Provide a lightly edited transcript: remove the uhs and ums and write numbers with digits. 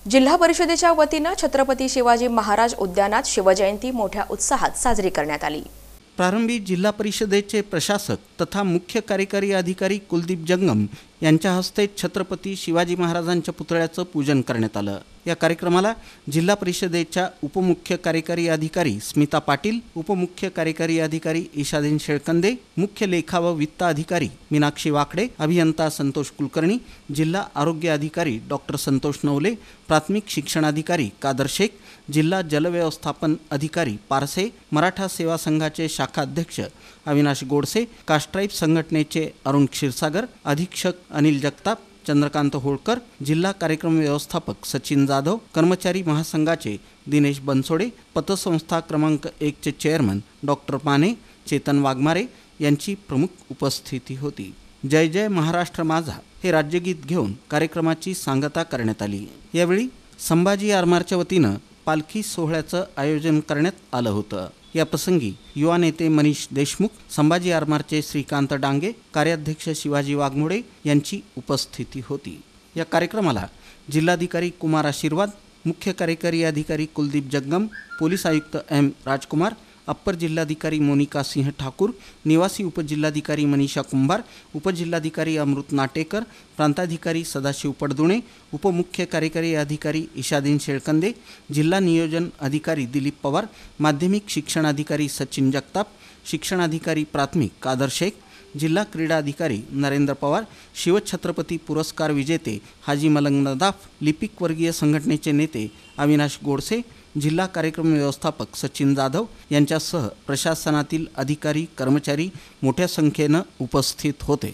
जिल्हा परिषदेच्या वतीने छत्रपती शिवाजी महाराज उद्यानात शिवजयंती मोठ्या उत्साहात साजरी करण्यात आली। प्रारंभी जिल्हा परिषदेचे प्रशासक तथा मुख्य कार्यकारी अधिकारी कुलदीप जंगम यांच्या हस्ते छत्रपती शिवाजी महाराजांच्या पुतळ्याचं पूजन करण्यात आलं। या कार्यक्रमाला जिल्हा परिषदेच्या उपमुख्य कार्यकारी अधिकारी स्मिता पाटील, उपमुख्य कार्यकारी अधिकारी ईशादीन शेळकंदे, मुख्य लेखा व वित्त अधिकारी मीनाक्षी वाकडे, अभियंता संतोष कुलकर्णी, जिल्हा आरोग्य अधिकारी डॉक्टर संतोष नवले, प्राथमिक शिक्षणाधिकारी कादर शेख, जिल्हा जलव्यवस्थापन अधिकारी पारसे, मराठा सेवा संघाचे शाखा अध्यक्ष अविनाश गोडसे, कास्ट्राईब संघटनेचे अरुण क्षीरसागर, अधीक्षक अनिल जगताप, चंद्रकांत होळकर, जिल्हा कार्यक्रम व्यवस्थापक सचिन जाधव, कर्मचारी महासंघाचे दिनेश बनसोडे, पतसंस्था क्रमांक 1 चे चेअरमन डॉक्टर माने, चेतन वाघमारे यांची प्रमुख उपस्थिती होती। जय जय महाराष्ट्र माझा हे राज्यगीत घेऊन कार्यक्रमाची सांगता करण्यात आली। यावेळी संभाजी आरमारच्या वतीनं पालखी सोहळ्याचं आयोजन करण्यात आलं होतं। या प्रसंगी युवा नेते मनीष देशमुख, संभाजी आरमारचे श्रीकांत डांगे, कार्याध्यक्ष शिवाजी वाघमोडे यांची उपस्थिती होती। या कार्यक्रमाला जिल्हाधिकारी कुमार आशीर्वाद, मुख्य कार्यकारी अधिकारी कुलदीप जंगम, पोलीस आयुक्त एम राजकुमार, अप्पर जिल्हाधिकारी मोनिका सिंह ठाकूर, निवासी उपजिल्हाधिकारी मनीषा कुंभार, उपजिल्हाधिकारी अमृत नाटेकर, प्रांताधिकारी सदाशिव पडदुणे, उपमुख्य कार्यकारी अधिकारी ईशादीन शेळकंदे, जिल्हा नियोजन अधिकारी दिलीप पवार, माध्यमिक शिक्षणाधिकारी सचिन जगताप, शिक्षणाधिकारी प्राथमिक कादर शेख, जिल्हा क्रीडा अधिकारी नरेंद्र पवार, शिवछत्रपती पुरस्कार विजेते हाजी मलंग नदाफ, लिपिक वर्गीय संघटनेचे नेते अविनाश गोडसे, जिल्हा कार्यक्रम व्यवस्थापक सचिन जाधव यांच्यासह प्रशासनातील अधिकारी कर्मचारी मोठ्या संख्येनं उपस्थित होते।